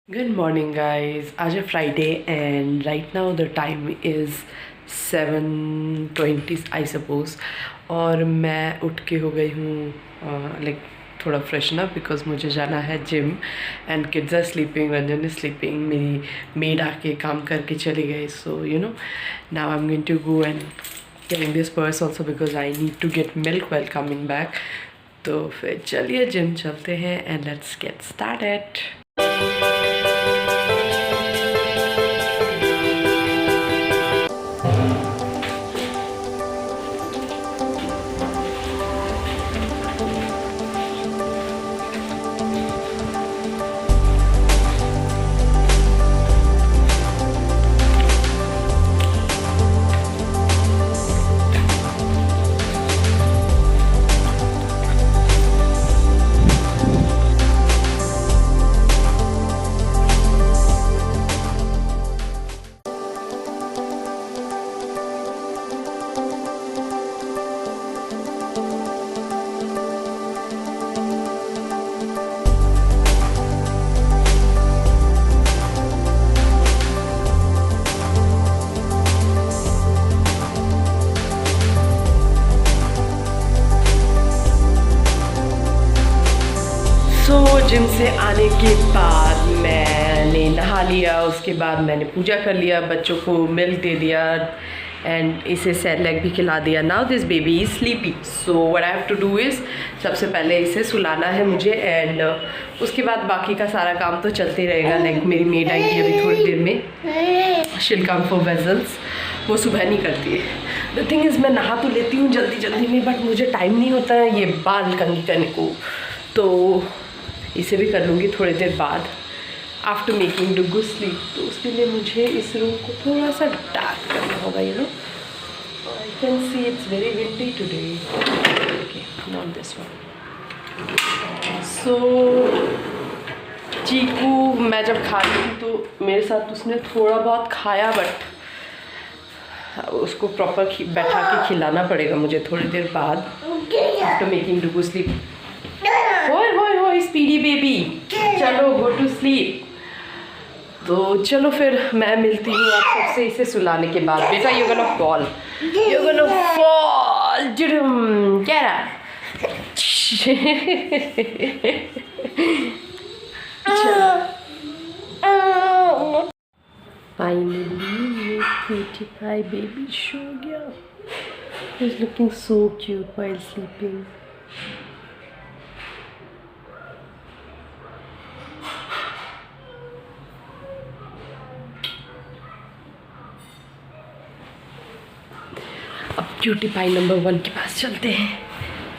Good morning guys. आज है Friday and right now the time is 7:20 I suppose. और मैं उठ के हो गई हूँ लाइक थोड़ा फ्रेशन अप बिकॉज मुझे जाना है gym and kids are sleeping, Ranjan is sleeping, मेरी मेड आके काम करके चली गई। So you know now I am going to go and getting this purse also because I need to get milk while coming back. तो फिर चलिए gym चलते हैं and let's get started. Gym से आने के बाद मैंने नहा लिया, उसके बाद मैंने पूजा कर लिया, बच्चों को मिल्क दे दिया एंड इसे सेरेलैक भी खिला दिया। Now this baby is sleepy, so what I have to do is सबसे पहले इसे सुलाना है मुझे एंड उसके बाद बाकी का सारा काम तो चलते रहेगा। लाइक मेरी मेड आएगी अभी थोड़ी देर में, शील कम फॉर वेजल्स, वो सुबह नहीं करती है। द थिंग इज़ मैं नहा तो लेती हूँ जल्दी जल्दी में, बट मुझे टाइम नहीं होता है ये बाल कंघी करने को, तो इसे भी कर लूँगी थोड़ी देर बाद आफ्टर मेकिंग डुगू स्लीप। तो उसके लिए मुझे इस रूम को थोड़ा सा डार्क करना होगा। You know I can see it's very windy today. Okay, not this one. So Chiku मैं जब खा रही थी तो मेरे साथ उसने थोड़ा बहुत खाया, बट उसको प्रॉपर बैठा के खिलाना पड़ेगा मुझे थोड़ी देर बाद आफ्टर मेकिंग डुगू स्लीप। होय होय होय स्पीडी बेबी, चलो गो टू स्लीप। तो चलो फिर मैं मिलती हूँ आप सबसे इसे सुलाने के बाद। बेटा you gonna fall, you gonna fall, क्या रहा फाइनली क्यूटी पाई बेबी सो गया। He is looking so cute while sleeping. अब क्यूटी पाई नंबर 1 के पास चलते हैं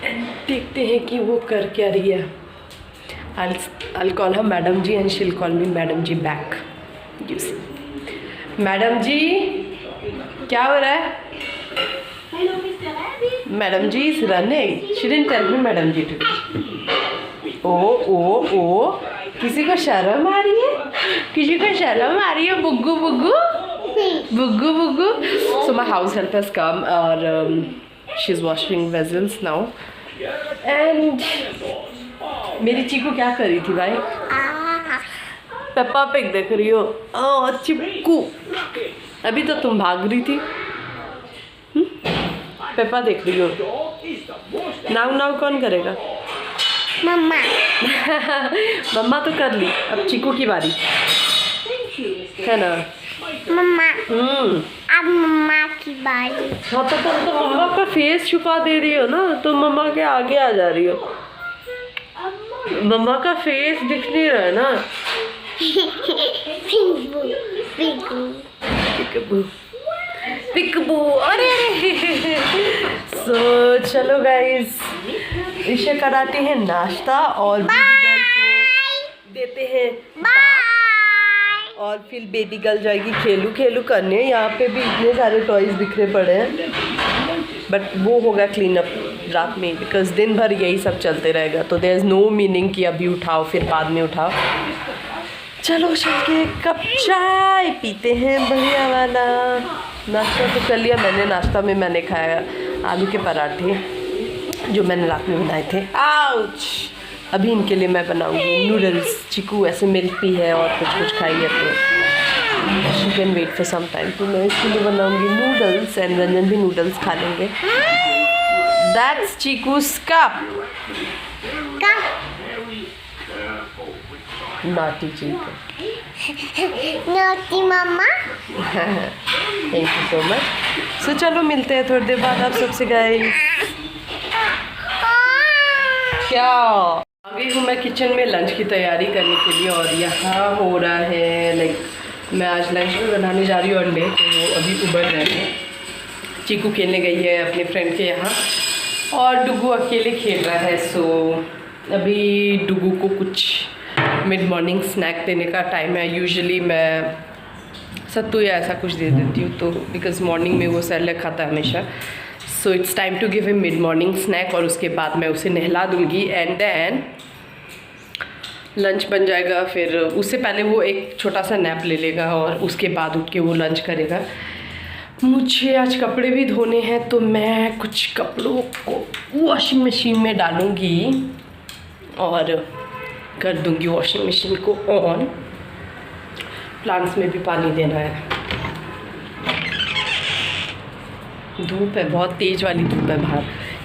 एंड देखते हैं कि वो कर क्या रही है। I'll call her madam ji and she'll call me madam ji back. You see, madam ji क्या हो रहा है? Madam ji is running, she didn't tell me madam ji today। ओ किसी को शर्म आ रही है, किसी को शर्म आ रही है। बुग्गू बुग्गू बुग्गू बुग्गू। So my house help has come और she's washing vessels now and मेरी चीकू क्या कर रही थी भाई? पेप्पा पिग देख रही हो? ओह चिपकू, अभी तो तुम भाग रही थी। पेप्पा देख रही हो? नाउ नाउ कौन करेगा? मम्मा। मम्मा तो कर ली, अब चीकू की बारी है ना? मम्मा अब मम्मा की बारी। हाँ तो तुम तो मम्मा का फेस छुपा दे रही हो ना, तो मम्मा के आगे आ जा रही हो। मम्मा का फेस दिख नहीं रहा है ना। पिकबू, अरे सो चलो गाइस, इसे कराते हैं नाश्ता और देते हैं और फिर बेबी गर्ल जाएगी खेलू खेलू करने। यहाँ पे भी इतने सारे टॉयज बिखरे पड़े हैं, बट वो होगा क्लीन अप रात में, बिकॉज दिन भर यही सब चलते रहेगा। तो देयर इज़ नो मीनिंग कि अभी उठाओ फिर बाद में उठाओ। चलो चल के कप चाय पीते हैं बढ़िया वाला। नाश्ता तो कर लिया मैंने, नाश्ता में मैंने खाया आलू के पराठे जो मैंने रात में बनाए थे। आउच अभी इनके लिए मैं बनाऊंगी नूडल्स। चीकू ऐसे मिल्क पी है और कुछ खाई है तो she can wait for some time. तो मैं इसके लिए बनाऊंगी नूडल्स एंड रंजन भी नूडल्स खा लेंगे। That's Chiku's cup। Naughty Chiku. Naughty मम्मा। Thank you so much. So चलो मिलते हैं थोड़ी देर बाद आप सबसे गाइस। क्या आ गई हूँ मैं किचन में लंच की तैयारी करने के लिए और यहाँ हो रहा है लाइक मैं आज लंच में बनाने जा रही हूँ अंडे। तो वो अभी उबल रहे हैं। चीकू खेलने गई है अपने फ्रेंड के यहाँ और डुगू अकेले खेल रहा है। सो अभी डुगू को कुछ मिड मॉर्निंग स्नैक देने का टाइम है। यूजुअली मैं सत्तू या ऐसा कुछ दे देती हूँ तो बिकॉज मॉर्निंग में वो सेरेलैक खाता है हमेशा। So it's time to give him mid morning snack और उसके बाद मैं उसे नहला दूँगी एंड देन लंच बन जाएगा। फिर उससे पहले वो एक छोटा सा नैप ले लेगा और उसके बाद उठ के वो लंच करेगा। मुझे आज कपड़े भी धोने हैं तो मैं कुछ कपड़ों को वॉशिंग मशीन में डालूँगी और कर दूँगी वॉशिंग मशीन को ऑन। प्लांट्स में भी पानी देना है। धूप है, बहुत तेज़ वाली धूप है बाहर,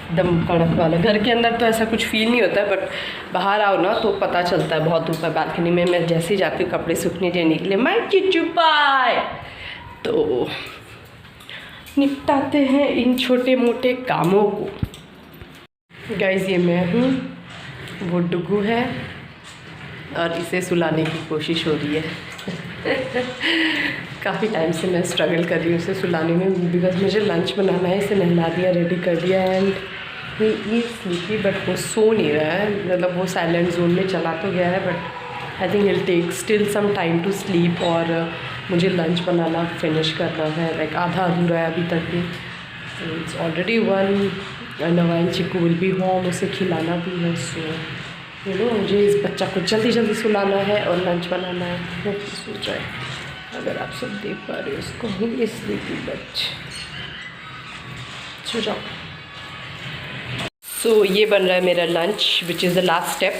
एकदम कड़क वाला। घर के अंदर तो ऐसा कुछ फील नहीं होता है बट बाहर आओ ना तो पता चलता है बहुत धूप है। बालकनी में मैं जैसे ही जाती हूँ कपड़े सूखने देने के लिए माय चिचू पाए तो निपटाते हैं इन छोटे मोटे कामों को। गाइस ये मैं हूँ, वो डुगू है और इसे सुलाने की कोशिश हो रही है। काफ़ी टाइम से मैं स्ट्रगल कर रही हूँ उसे सुलाने में बिकॉज मुझे लंच बनाना है। इसे नहला दिया, रेडी कर दिया and he is sleepy but वो सो नहीं रहा है। मतलब वो साइलेंट जोन में चला तो गया है but I think will take still some time to sleep. और मुझे लंच बनाना फिनिश करना है, लाइक आधा अधूरा है अभी तक भी। It's already 1 and while Chiku will be home, उसे खिलाना भी है। सो यू नो मुझे इस बच्चा को जल्दी जल्दी सुलाना है और लंच बनाना है। सो जाए अगर आप सब देख पा रहे हो इसको ही स्लीपी बच सो जाओ। सो ये बन रहा है मेरा lunch which is the last step.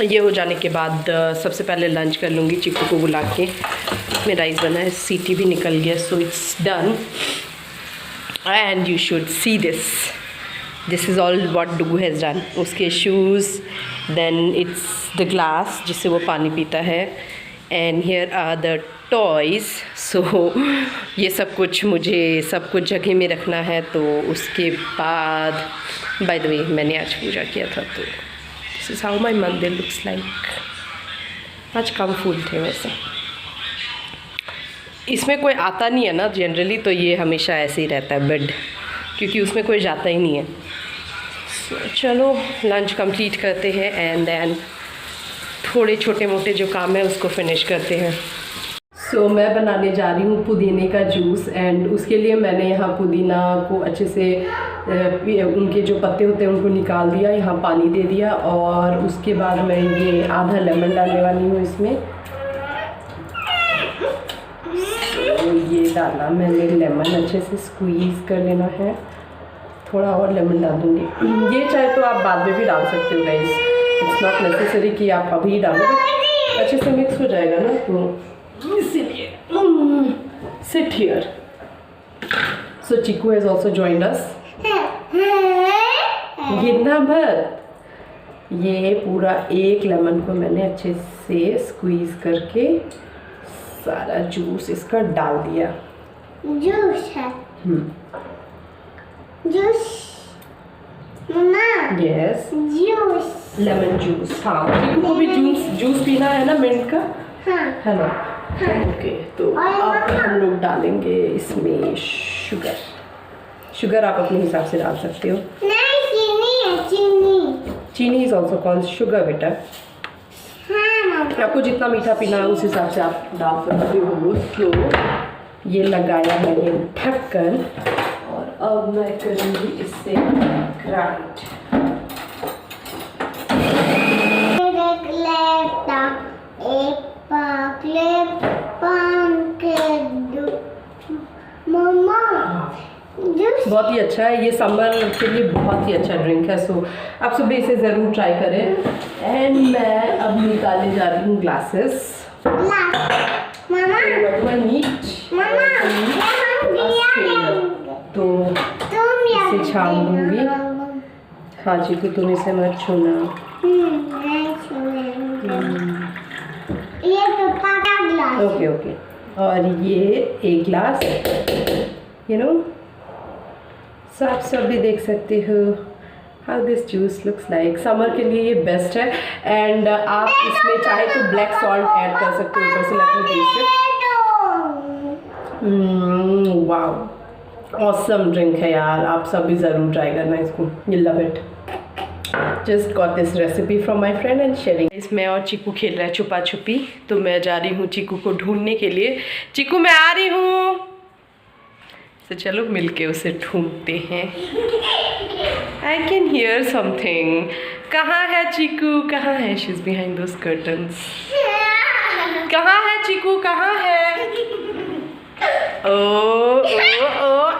ये हो जाने के बाद सबसे पहले लंच कर लूँगी चिकू को बुला के। मेरा राइस बना है, सीटी भी निकल गया। So it's done and you should see this is all what Dugu has done. उसके shoes, then it's the glass जिससे वो पानी पीता है and here are the toys. So ये सब कुछ मुझे सब कुछ जगह में रखना है। तो उसके बाद बाय द वे मैंने आज पूजा किया था तो दिस इज़ हाउ माई मंदिर लुक्स लाइक। आज कम फूल थे वैसे। इसमें कोई आता नहीं है ना जनरली, तो ये हमेशा ऐसे ही रहता है बेड, क्योंकि उसमें कोई जाता ही नहीं है। चलो लंच कंप्लीट करते हैं एंड देन थोड़े छोटे मोटे जो काम है उसको फिनिश करते हैं। सो मैं बनाने जा रही हूँ पुदीने का जूस एंड उसके लिए मैंने यहाँ पुदीना को अच्छे से उनके जो पत्ते होते हैं उनको निकाल दिया, यहाँ पानी दे दिया और उसके बाद मैं ये आधा लेमन डालने वाली हूँ इसमें। तो ये डाला मैंने लेमन, अच्छे से स्क्वीज़ कर लेना है। थोड़ा और लेमन डाल दूँगी। ये चाहे तो आप बाद में भी डाल सकते हो गाइस, इट्स नॉट नेसेसरी कि आप अभी डालो, अच्छे से मिक्स हो जाएगा ना तो इसीलिए। Sit here. So Chiku has also joined us. गिरना मत। ये पूरा एक लेमन को मैंने अच्छे से स्क्वीज़ करके सारा जूस इसका डाल दिया। जूस है। जूस मम्मा। Yes juice, lemon juice. हाँ चिकू को भी जूस पीना है ना मिंट का, हाँ है ना। ओके तो अब हम लोग डालेंगे इसमें शुगर आप अपने हिसाब से डाल सकते हो। नहीं चीनी है, चीनी इज ऑल्सो कॉल्ड शुगर बेटा। हाँ मम्मा। आपको जितना मीठा पीना है उस हिसाब से आप डाल सकते हो। तो ये लगाया मैंने ढक्कन और अब मैं करूँगी इससे ग्राइंड। मम्मा जूस बहुत ही अच्छा है, ये समर के लिए बहुत ही अच्छा ड्रिंक है। सो आप सुबह इसे ज़रूर ट्राई करें। एंड मैं अब निकालने जा रही हूँ ग्लासेस। मम्मा तो इसे छान दूंगी। हाँ चीकू तुम इसे मत छूना। ये तो पापा ग्लास ओके ओके। और ये एक ग्लास यू नो, सो आप सब भी देख सकते हो how this juice looks like. Summer के लिए ये बेस्ट है। एंड आप इसमें चाहे तो ब्लैक सॉल्ट ऐड कर सकते हो ऊपर से लगने टेस्ट। वाओ ऑसम ड्रिंक है यार, आप सब भी ज़रूर ट्राई करना इसको। You love it. Just got this recipe from my friend and sharing. इसमें और चीकू खेल रहा है छुपा छुपी, तो मैं जा रही हूँ चीकू को ढूंढने के लिए। चीकू मैं आ रही हूँ, तो चलो मिलके उसे ढूंढते हैं। I can hear something. कहाँ है चीकू, कहाँ है? She is behind those curtains. कहाँ है चीकू, कहाँ है? ओ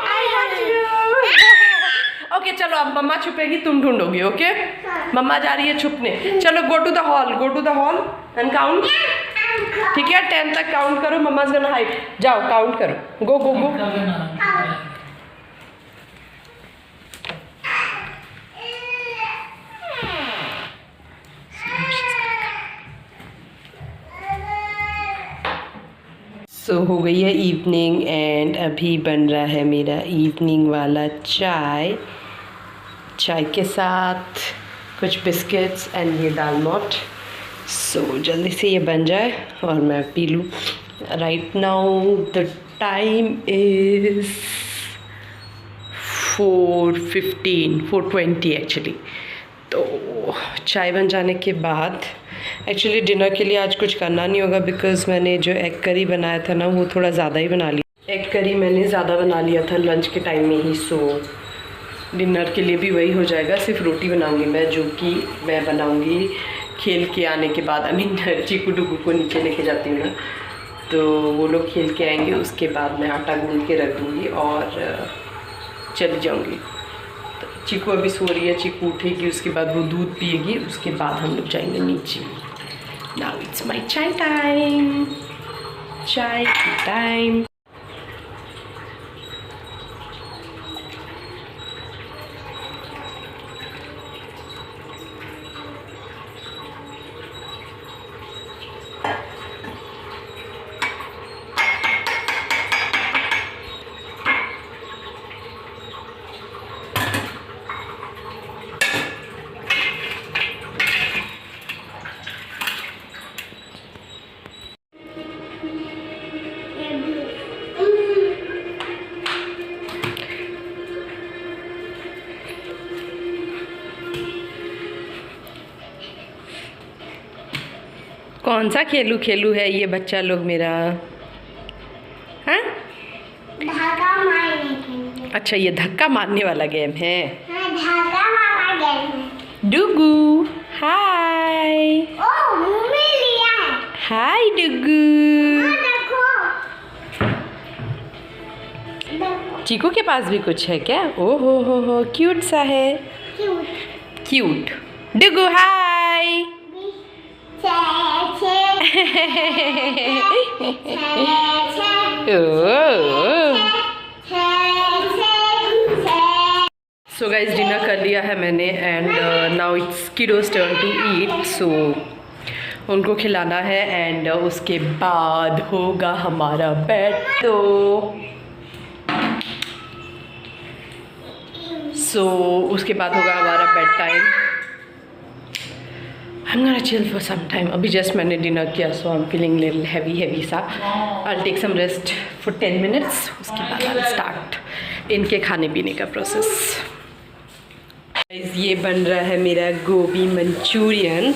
आई लव यू। ओके चलो अब मम्मा छुपेगी, तुम ढूंढोगी। ओके मम्मा जा रही है छुपने। चलो go to the hall, go to the hall and count. ठीक है 10 तक काउंट करो। Mamma gonna hide. जाओ काउंट करो। गो गो गो। सो हो गई है इवनिंग एंड अभी बन रहा है मेरा इवनिंग वाला चाय। चाय के साथ कुछ बिस्किट्स एंड ये दाल मोट। सो जल्दी से ये बन जाए और मैं पी लूँ। Right now the time is 4:20 actually. तो चाय बन जाने के बाद एक्चुअली डिनर के लिए आज कुछ करना नहीं होगा, बिकॉज़ मैंने जो एग करी बनाया था ना वो थोड़ा ज़्यादा ही बना लिया। एग करी मैंने ज़्यादा बना लिया था लंच के टाइम में ही। सो डिनर के लिए भी वही हो जाएगा। सिर्फ रोटी बनाऊंगी मैं, जो कि मैं बनाऊंगी खेल के आने के बाद। आई मीन चीकू डुकू को नीचे लेके जाती हूँ ना, तो वो लोग खेल के आएंगे, उसके बाद मैं आटा गूंद के रख दूँगी और चली जाऊँगी। तो चीकू अभी सो रही है, चीकू उठेगी, उसके बाद वो दूध पिएगी, उसके बाद हम लोग जाएंगे नीचे। नाउ इट्स माई चाय टाइम, चाय की टाइम। कौन सा खेलू खेलू है ये बच्चा लोग मेरा? हाँ धागा मारने के लिए। अच्छा ये धक्का मारने वाला गेम है। हाँ, धागा मारना गेम है। डुगू हाय। ओ मम्मी लिया है। हाय डुगू। हाँ, देखो देखो चीकू के पास भी कुछ है क्या? ओ हो क्यूट सा है। Cute cute. Dugu hi. So guys dinner कर लिया है मैंने and now it's kiddos turn to eat. So उनको खिलाना है एंड उसके बाद होगा हमारा बेड। तो उसके बाद होगा हमारा bed time. I'm gonna chill for some time. अभी जस्ट मैंने डिनर किया, सो I'm feeling little heavy सा। I'll take some rest for 10 minutes. उसके बाद I'll start इनके खाने पीने का प्रोसेस। ये बन रहा है मेरा गोभी Manchurian,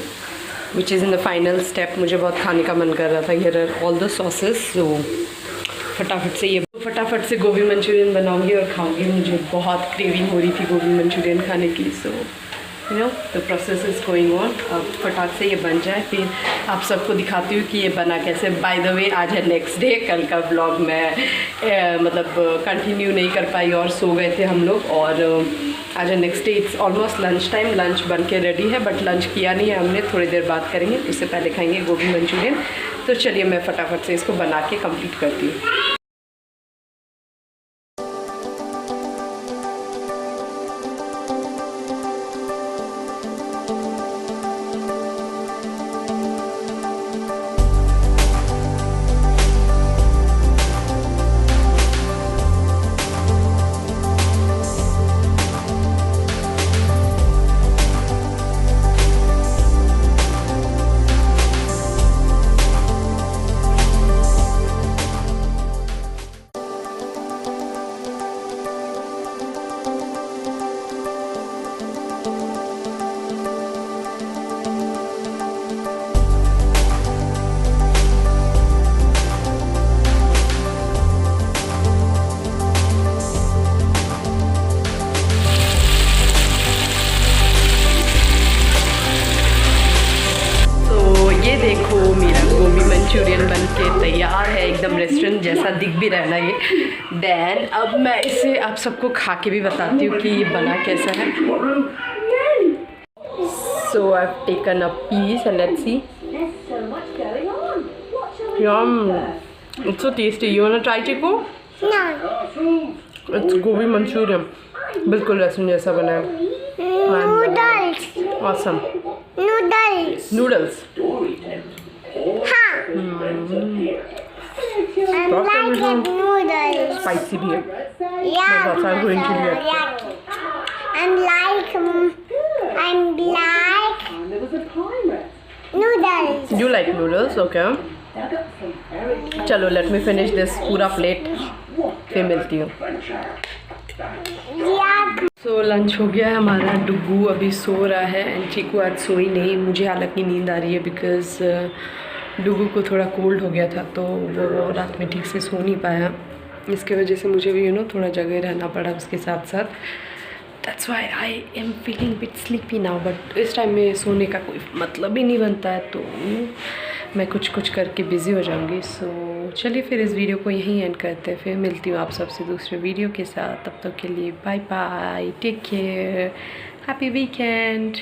which is in the final step। मुझे बहुत खाने का मन कर रहा था। Here are all the sauces, so फटाफट से गोभी मंचूरियन बनाऊंगी और खाऊंगी। मुझे बहुत क्रेविंग हो रही थी गोभी मंचूरियन खाने की। सो you know the process is going on. अब फटाक से ये बन जाए फिर आप सबको दिखाती हूँ कि ये बना कैसे। बाय द वे आज है नेक्स्ट डे। कल का ब्लॉग मैं मतलब कंटिन्यू नहीं कर पाई और सो गए थे हम लोग। और आज है next day. It's almost lunch time. Lunch बन के रेडी है बट लंच किया नहीं है हमने, थोड़ी देर बाद करेंगे। उससे पहले खाएंगे गोभी मंचूरियन। तो चलिए मैं फटाफट से इसको बना के कंप्लीट करती हूँ। देखो मेरा गोभी मंचूरियन बन के तैयार है, एकदम रेस्टोरेंट जैसा दिख भी रहना ये। देन अब मैं इसे आप सबको खा के भी बताती हूँ कि ये बना कैसा है। So I have taken a piece and let's see. Yum, it's so tasty. You want to try Chiku? It's gobhi manchurian, बिल्कुल रेस्टोरेंट जैसा बना है। नूडल्स। ऑसम। नूडल्स। नूडल्स। हाँ। I like noodles. स्पाइसी भी है। Yeah. बहुत सारा ग्रीन चिली है। And like noodles. You like noodles? Okay. चलो लेट मी फिनिश दिस पूरा प्लेट, फिर मिलती हूँ। Yeah. सो लंच हो गया है हमारा। डुगू अभी सो रहा है एंड चीकू आज सोई नहीं। मुझे हालांकि नींद आ रही है बिकॉज़ डुगू को थोड़ा कोल्ड हो गया था तो वो रात में ठीक से सो नहीं पाया। इसके वजह से मुझे भी थोड़ा जगह रहना पड़ा उसके साथ साथ। That's why I am feeling bit sleepy now. But इस टाइम में सोने का कोई मतलब ही नहीं बनता है तो मैं कुछ करके बिज़ी हो जाऊंगी। सो चलिए फिर इस वीडियो को यहीं एंड करते हैं, फिर मिलती हूँ आप सबसे दूसरे वीडियो के साथ। तब तक के लिए bye bye, take care, happy weekend.